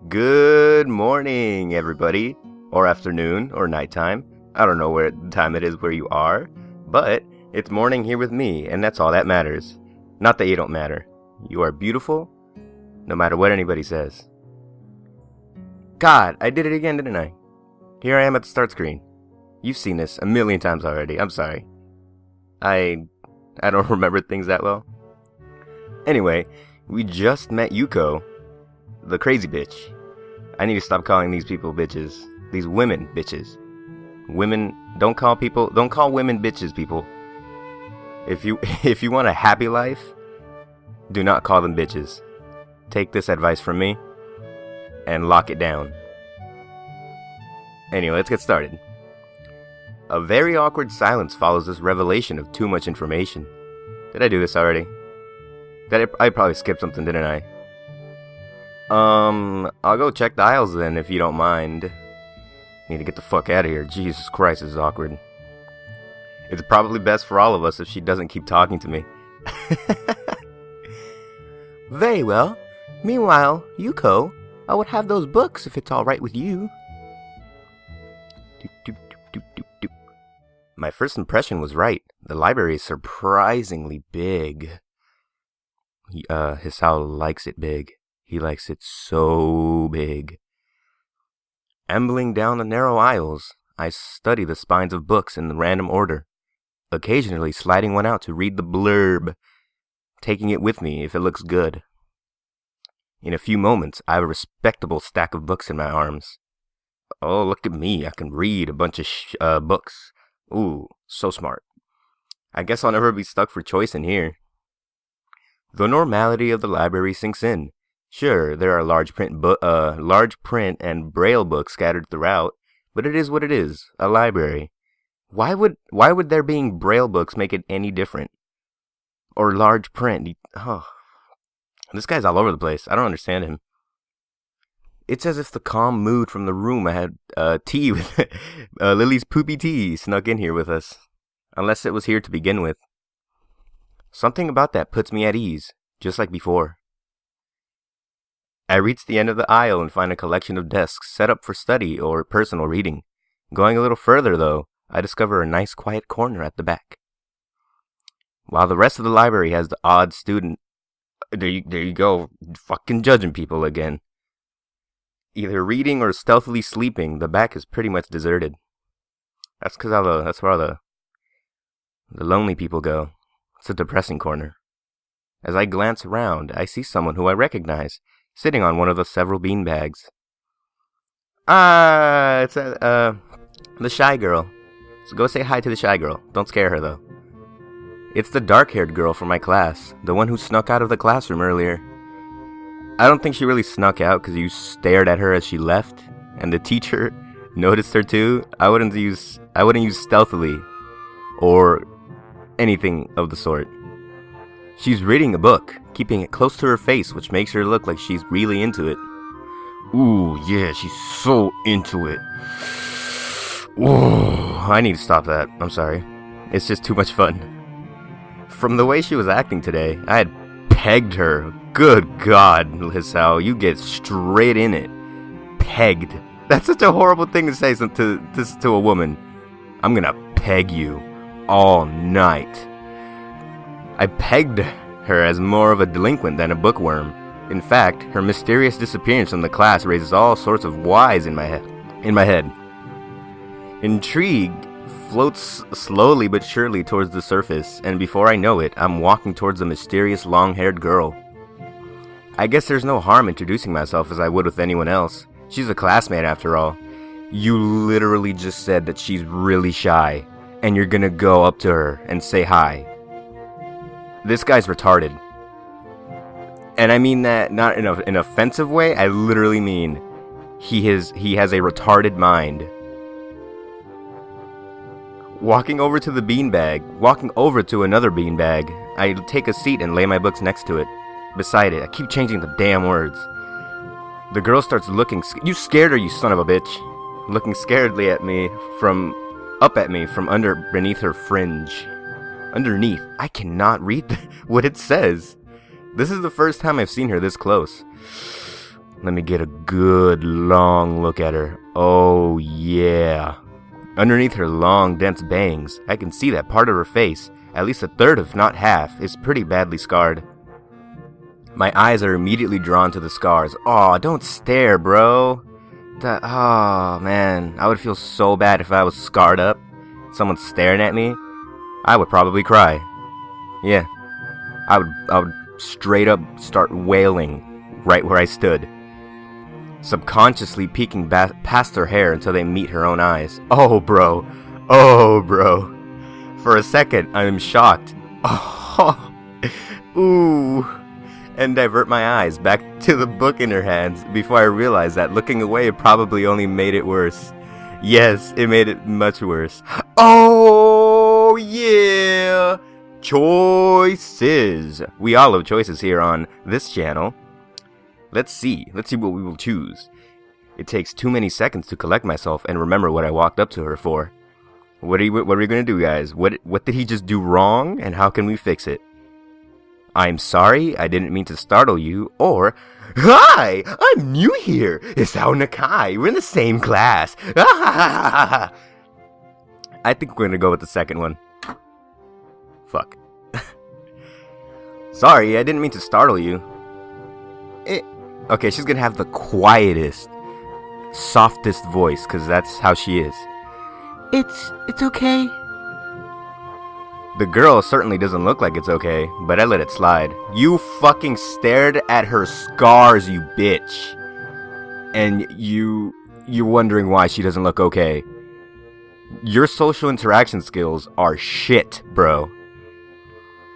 Good morning, everybody, or afternoon, or nighttime. I don't know where time it is where you are, but it's morning here with me, and that's all that matters. Not that you don't matter. You are beautiful, no matter what anybody says. God, I did it again, didn't I? Here I am at the start screen. You've seen this a million times already. I'm sorry. I don't remember things that well. Anyway, we just met Yuko, the crazy bitch. I need to stop calling these people bitches. These women bitches. Women, don't call women bitches, people. If you want a happy life, do not call them bitches. Take this advice from me and lock it down. Anyway, let's get started. A very awkward silence follows this revelation of too much information. Did I do this already? I probably skipped something, didn't I? I'll go check the aisles then, if you don't mind. Need to get the fuck out of here. Jesus Christ, this is awkward. It's probably best for all of us if she doesn't keep talking to me. Very well. Meanwhile, Yuko, I would have those books if it's alright with you. Doop, doop, doop, doop, doop. My first impression was right. The library is surprisingly big. Hisao likes it big. He likes it so big. Ambling down the narrow aisles, I study the spines of books in random order, occasionally sliding one out to read the blurb, taking it with me if it looks good. In a few moments, I have a respectable stack of books in my arms. Oh, look at me, I can read a bunch of books. Ooh, so smart. I guess I'll never be stuck for choice in here. The normality of the library sinks in. Sure, there are large print and braille books scattered throughout, but it is what it is, a library. Why would there being braille books make it any different? Or large print? This guy's all over the place. I don't understand him. It's as if the calm mood from the room I had tea with Lily's poopy tea snuck in here with us. Unless it was here to begin with. Something about that puts me at ease, just like before. I reach the end of the aisle and find a collection of desks set up for study or personal reading. Going a little further, though, I discover a nice quiet corner at the back. While the rest of the library has the odd student... There you go, fucking judging people again. Either reading or stealthily sleeping, the back is pretty much deserted. That's where all the lonely people go. It's a depressing corner. As I glance around, I see someone who I recognize, sitting on one of the several beanbags. It's the shy girl. So go say hi to the shy girl. Don't scare her, though. It's the dark-haired girl from my class, the one who snuck out of the classroom earlier. I don't think she really snuck out because you stared at her as she left, and the teacher noticed her too. I wouldn't use stealthily or anything of the sort. She's reading a book, keeping it close to her face, which makes her look like she's really into it. Ooh, yeah, she's so into it. Ooh, I need to stop that. I'm sorry. It's just too much fun. From the way she was acting today, I had pegged her. Good God, Hisao, you get straight in it. Pegged. That's such a horrible thing to say to a woman. I'm gonna peg you all night. I pegged her as more of a delinquent than a bookworm. In fact, her mysterious disappearance from the class raises all sorts of whys in my head. Intrigue floats slowly but surely towards the surface, and before I know it, I'm walking towards the mysterious long-haired girl. I guess there's no harm introducing myself as I would with anyone else. She's a classmate after all. You literally just said that she's really shy, and you're gonna go up to her and say hi. This guy's retarded. And I mean that not in an offensive way, I literally mean he has a retarded mind. Walking over to another beanbag, I take a seat and lay my books next to it. Beside it, I keep changing the damn words. The girl starts looking... You scared her, you son of a bitch. Looking scaredly at me from beneath her fringe. Underneath, I cannot read what it says. This is the first time I've seen her this close. Let me get a good long look at her. Oh yeah. Underneath her long, dense bangs, I can see that part of her face, at least a third if not half, is pretty badly scarred. My eyes are immediately drawn to the scars. Aw, don't stare, bro. Oh man, I would feel so bad if I was scarred up. Someone staring at me. I would probably cry. Yeah, I would straight up start wailing right where I stood, subconsciously peeking past her hair until they meet her own eyes. Oh bro. For a second, I am shocked. Oh, ooh, and divert my eyes back to the book in her hands before I realize that looking away probably only made it worse. Yes, it made it much worse. Oh yeah! Choices! We all have choices here on this channel. Let's see what we will choose. It takes too many seconds to collect myself and remember what I walked up to her for. What are we gonna do, guys? What did he just do wrong, and how can we fix it? I'm sorry, I didn't mean to startle you, or hi, I'm new here. Isao Nakai, we're in the same class. I think we're gonna go with the second one. Fuck. Sorry, I didn't mean to startle you. Okay, she's gonna have the quietest, softest voice, because that's how she is. It's okay. The girl certainly doesn't look like it's okay, but I let it slide. You fucking stared at her scars, you bitch. And you're wondering why she doesn't look okay. Your social interaction skills are shit, bro.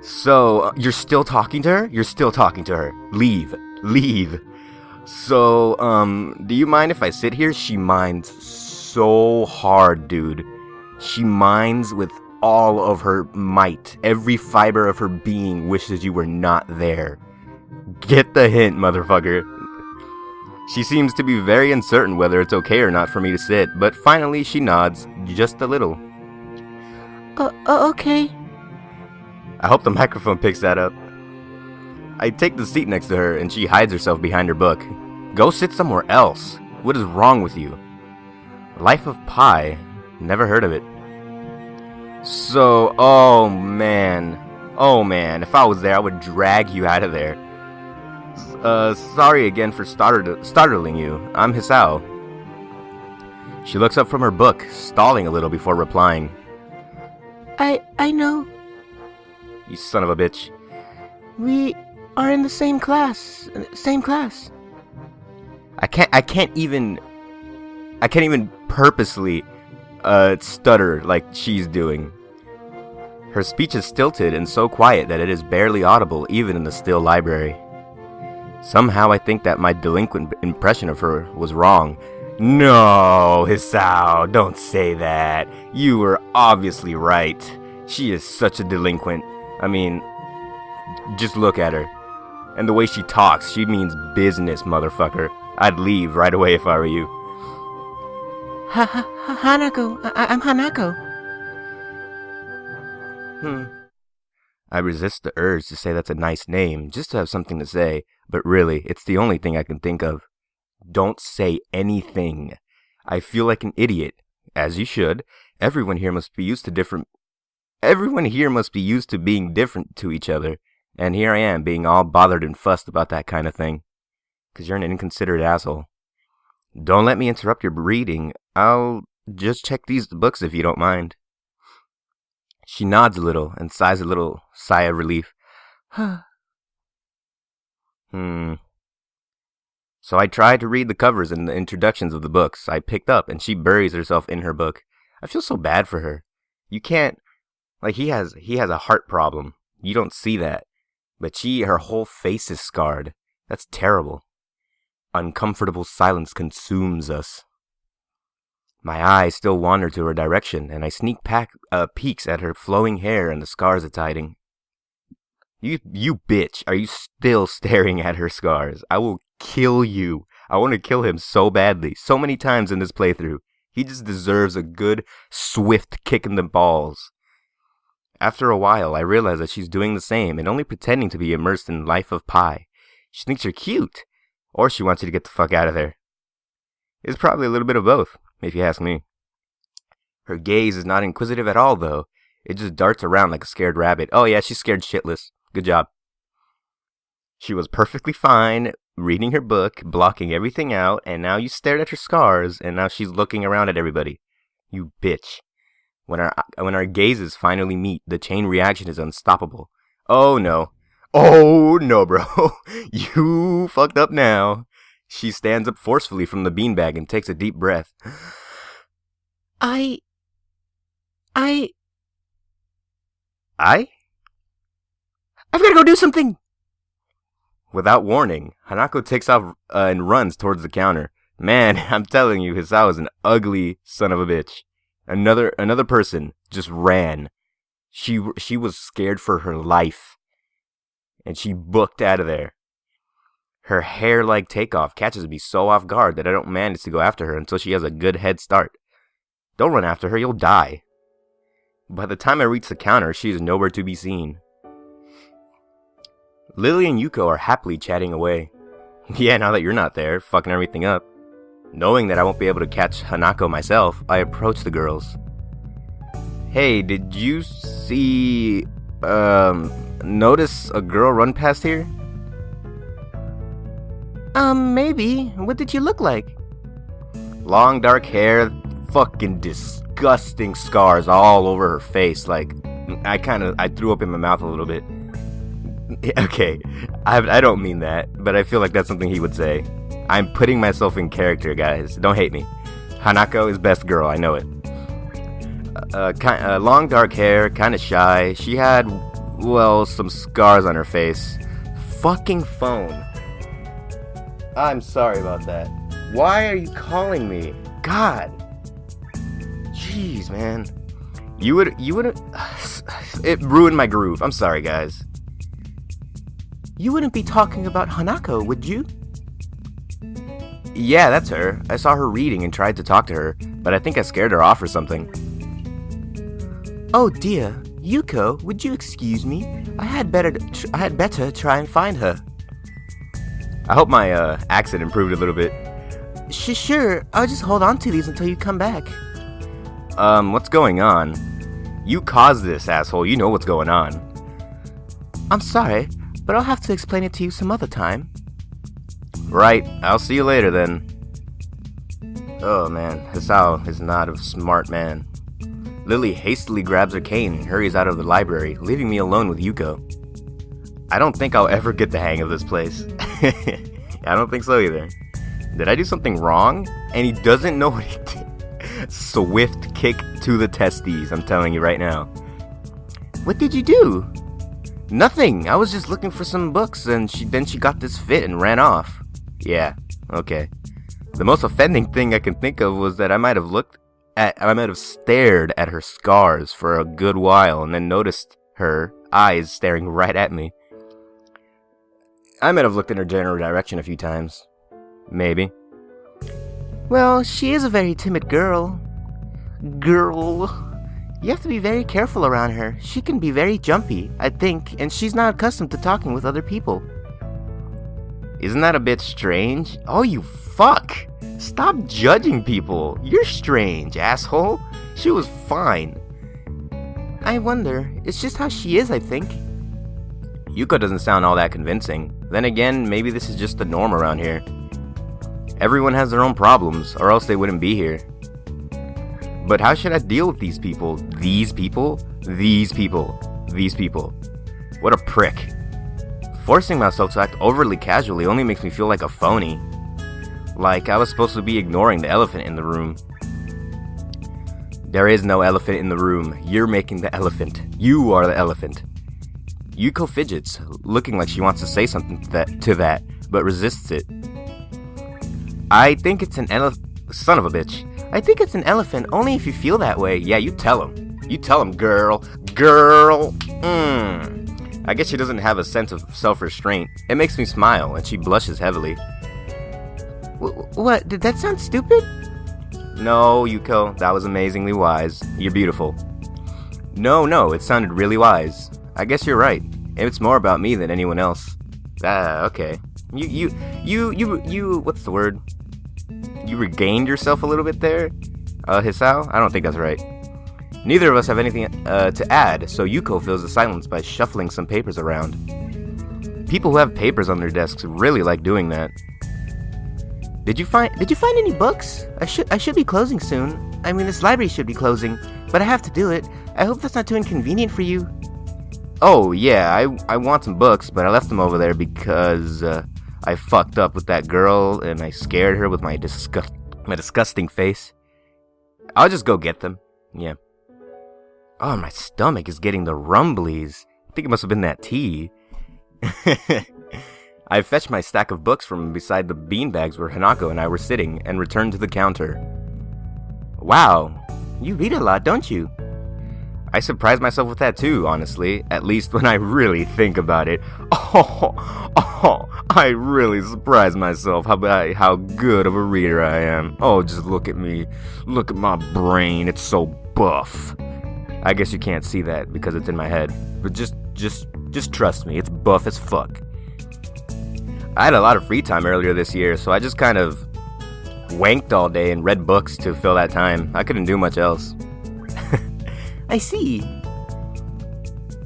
So, you're still talking to her? You're still talking to her. Leave. So, do you mind if I sit here? She minds so hard, dude. She minds with all of her might. Every fiber of her being wishes you were not there. Get the hint, motherfucker. She seems to be very uncertain whether it's okay or not for me to sit, but finally she nods, just a little. Okay. I hope the microphone picks that up. I take the seat next to her, and she hides herself behind her book. Go sit somewhere else. What is wrong with you? Life of Pi. Never heard of it. So, oh man, if I was there, I would drag you out of there. Sorry again for startling you. I'm Hisao. She looks up from her book, stalling a little before replying. I know. You son of a bitch. We are in the same class. I can't even purposely stutter like she's doing. Her speech is stilted and so quiet that it is barely audible even in the still library. Somehow I think that my delinquent impression of her was wrong. No, Hisao, don't say that. You were obviously right. She is such a delinquent. I mean, just look at her. And the way she talks, she means business, motherfucker. I'd leave right away if I were you. Hanako. I'm Hanako. I resist the urge to say that's a nice name, just to have something to say, but really, it's the only thing I can think of. Don't say anything. I feel like an idiot, as you should. Everyone here must be used to being different to each other, and here I am being all bothered and fussed about that kind of thing. 'Cause you're an inconsiderate asshole. Don't let me interrupt your reading. I'll just check these books if you don't mind. She nods a little and sighs a little sigh of relief. So I try to read the covers and the introductions of the books I picked up, and she buries herself in her book. I feel so bad for her. You can't, like, he has a heart problem. You don't see that. But her whole face is scarred. That's terrible. Uncomfortable silence consumes us. My eyes still wander to her direction, and I sneak peeks at her flowing hair and the scars it's hiding. You bitch, are you still staring at her scars? I will kill you. I want to kill him so badly, so many times in this playthrough. He just deserves a good, swift kick in the balls. After a while, I realize that she's doing the same and only pretending to be immersed in Life of Pi. She thinks you're cute. or she wants you to get the fuck out of there. It's probably a little bit of both, if you ask me. Her gaze is not inquisitive at all, though. It just darts around like a scared rabbit. Oh yeah, she's scared shitless. Good job. She was perfectly fine reading her book, blocking everything out, and now you stared at her scars, and now she's looking around at everybody. You bitch. When our gazes finally meet, the chain reaction is unstoppable. Oh no. Oh no, bro. You fucked up now. She stands up forcefully from the beanbag and takes a deep breath. I? I've gotta go do something! Without warning, Hanako takes off and runs towards the counter. Man, I'm telling you, Hisao is an ugly son of a bitch. Another person just ran. She was scared for her life. And she booked out of there. Her hair-like takeoff catches me so off guard that I don't manage to go after her until she has a good head start. Don't run after her, you'll die. By the time I reach the counter, she is nowhere to be seen. Lily and Yuko are happily chatting away. Yeah, now that you're not there, fucking everything up. Knowing that I won't be able to catch Hanako myself, I approach the girls. Hey, did you notice a girl run past here? Maybe. What did you look like? Long dark hair, fucking disgusting scars all over her face. Like, I threw up in my mouth a little bit. Okay, I don't mean that, but I feel like that's something he would say. I'm putting myself in character, guys. Don't hate me. Hanako is best girl, I know it. Long dark hair, kinda shy. She had, well, some scars on her face. Fucking phone. I'm sorry about that. Why are you calling me? God. Jeez, man. You would. It ruined my groove. I'm sorry, guys. You wouldn't be talking about Hanako, would you? Yeah, that's her. I saw her reading and tried to talk to her, but I think I scared her off or something. Oh dear. Yuko, would you excuse me? I had better try and find her. I hope my accent improved a little bit. Sure. I'll just hold on to these until you come back. What's going on? You caused this, asshole. You know what's going on. I'm sorry, but I'll have to explain it to you some other time. Right. I'll see you later then. Oh man, Hisao is not a smart man. Lily hastily grabs her cane and hurries out of the library, leaving me alone with Yuko. I don't think I'll ever get the hang of this place. I don't think so either. Did I do something wrong? And he doesn't know what he did. Swift kick to the testes, I'm telling you right now. What did you do? Nothing. I was just looking for some books, and then she got this fit and ran off. Yeah, okay. The most offending thing I can think of was that I might have stared at her scars for a good while and then noticed her eyes staring right at me. I might have looked in her general direction a few times. Maybe. Well, she is a very timid girl. You have to be very careful around her. She can be very jumpy, I think, and she's not accustomed to talking with other people. Isn't that a bit strange? Oh, you fuck! Stop judging people. You're strange, asshole. She was fine. I wonder. It's just how she is, I think. Yuko doesn't sound all that convincing. Then again, maybe this is just the norm around here. Everyone has their own problems, or else they wouldn't be here. But how should I deal with these people? These people? These people. These people. What a prick. Forcing myself to act overly casually only makes me feel like a phony. Like I was supposed to be ignoring the elephant in the room. There is no elephant in the room. You're making the elephant. You are the elephant. Yuko fidgets, looking like she wants to say something to that, but resists it. I think it's an son of a bitch. I think it's an elephant only if you feel that way. Yeah, you tell him. You tell him, girl. Girl. I guess she doesn't have a sense of self-restraint. It makes me smile, and she blushes heavily. What? Did that sound stupid? No, Yuko, that was amazingly wise. You're beautiful. No, it sounded really wise. I guess you're right. It's more about me than anyone else. Okay. You, what's the word? You regained yourself a little bit there, Hisao? I don't think that's right. Neither of us have anything to add, so Yuko fills the silence by shuffling some papers around. People who have papers on their desks really like doing that. Did you find any books? I should be closing soon. I mean, this library should be closing, but I have to do it. I hope that's not too inconvenient for you. Oh, yeah, I want some books, but I left them over there because I fucked up with that girl and I scared her with my disgusting face. I'll just go get them. Yeah. Oh, my stomach is getting the rumblies. I think it must have been that tea. I fetched my stack of books from beside the beanbags where Hanako and I were sitting and returned to the counter. Wow, you read a lot, don't you? I surprised myself with that too, honestly, at least when I really think about it. I really surprised myself how good of a reader I am. Oh, just look at me. Look at my brain, it's so buff. I guess you can't see that because it's in my head, but just trust me, it's buff as fuck. I had a lot of free time earlier this year, so I just kind of wanked all day and read books to fill that time. I couldn't do much else. I see.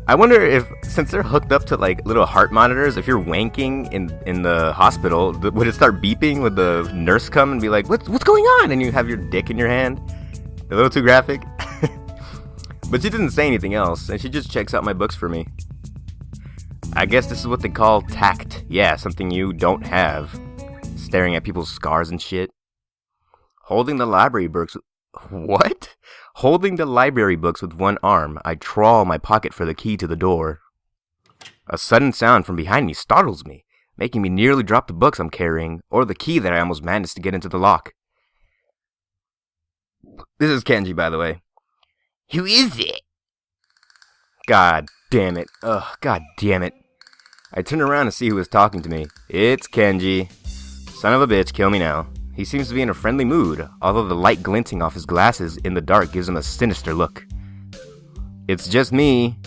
I wonder if, since they're hooked up to like little heart monitors, if you're wanking in the hospital, would it start beeping? Would the nurse come and be like, what's going on? And you have your dick in your hand? A little too graphic? But she didn't say anything else, and she just checks out my books for me. I guess this is what they call tact. Yeah, something you don't have. Staring at people's scars and shit. Holding the library books... What? Holding the library books with one arm, I trawl my pocket for the key to the door. A sudden sound from behind me startles me, making me nearly drop the books I'm carrying, or the key that I almost managed to get into the lock. This is Kenji, by the way. Who is it? God damn it. Ugh, god damn it. I turn around to see who is talking to me. It's Kenji. Son of a bitch, kill me now. He seems to be in a friendly mood, although the light glinting off his glasses in the dark gives him a sinister look. It's just me.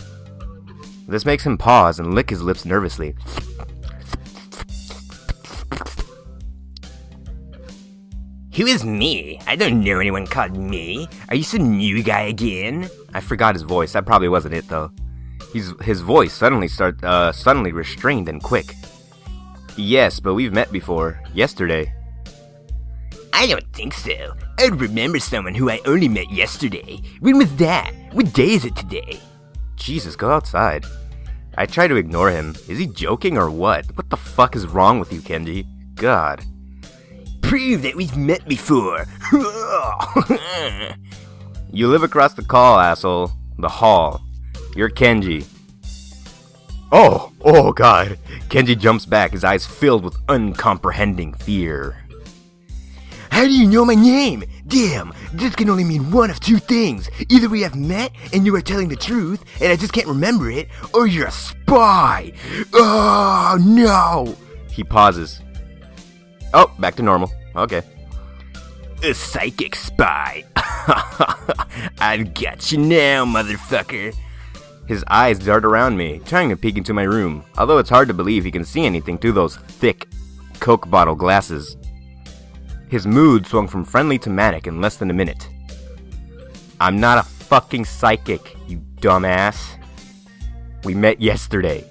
This makes him pause and lick his lips nervously. Who is me? I don't know anyone called me. Are you some new guy again? I forgot his voice. That probably wasn't it, though. His voice suddenly restrained and quick. Yes, but we've met before. Yesterday. I don't think so. I remember someone who I only met yesterday. When was that? What day is it today? Jesus, go outside. I try to ignore him. Is he joking or what? What the fuck is wrong with you, Kenji? God. Prove that we've met before. You live across the hall, asshole. The hall. You're Kenji. Oh god. Kenji jumps back, his eyes filled with uncomprehending fear. How do you know my name? Damn, this can only mean one of two things. Either we have met and you are telling the truth and I just can't remember it, or you're a spy. Oh no. He pauses. Oh, back to normal. Okay. A psychic spy. I've got you now, motherfucker. His eyes dart around me, trying to peek into my room, although it's hard to believe he can see anything through those thick Coke bottle glasses. His mood swung from friendly to manic in less than a minute. I'm not a fucking psychic, you dumbass. We met yesterday.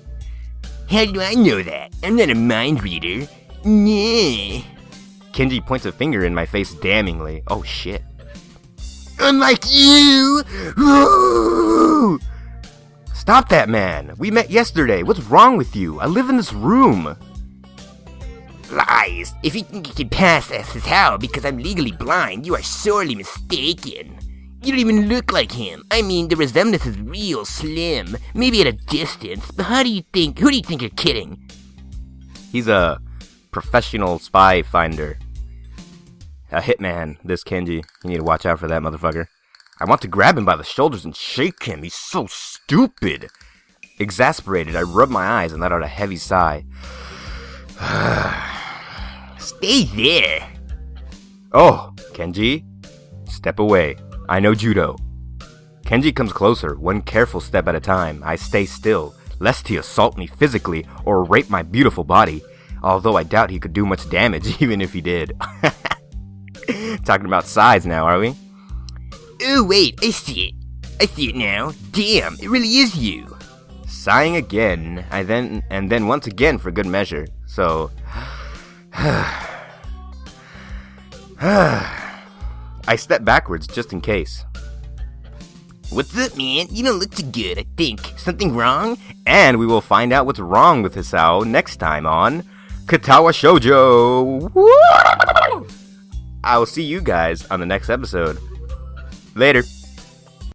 How do I know that? I'm not a mind reader. Nah. Kenji points a finger in my face damningly. Oh shit. Unlike you! Woo! Stop that, man. We met yesterday. What's wrong with you? I live in this room. Lies. If you think you can pass as how because I'm legally blind, you are sorely mistaken. You don't even look like him. I mean, the resemblance is real slim. Maybe at a distance, but who do you think you're kidding? He's a professional spy finder. A hitman, this Kenji. You need to watch out for that motherfucker. I want to grab him by the shoulders and shake him. He's so stupid. Exasperated, I rub my eyes and let out a heavy sigh. Stay there. Oh, Kenji. Step away. I know judo. Kenji comes closer, one careful step at a time. I stay still, lest he assault me physically or rape my beautiful body. although I doubt he could do much damage even if he did. Talking about size now, are we? Oh wait, I see it. I see it now. Damn, it really is you. Sighing again, and then once again for good measure. So I step backwards just in case. What's up, man? You don't look too good, I think. Something wrong? And we will find out what's wrong with Hisao next time on Katawa Shoujo. Woo! I will see you guys on the next episode. Later.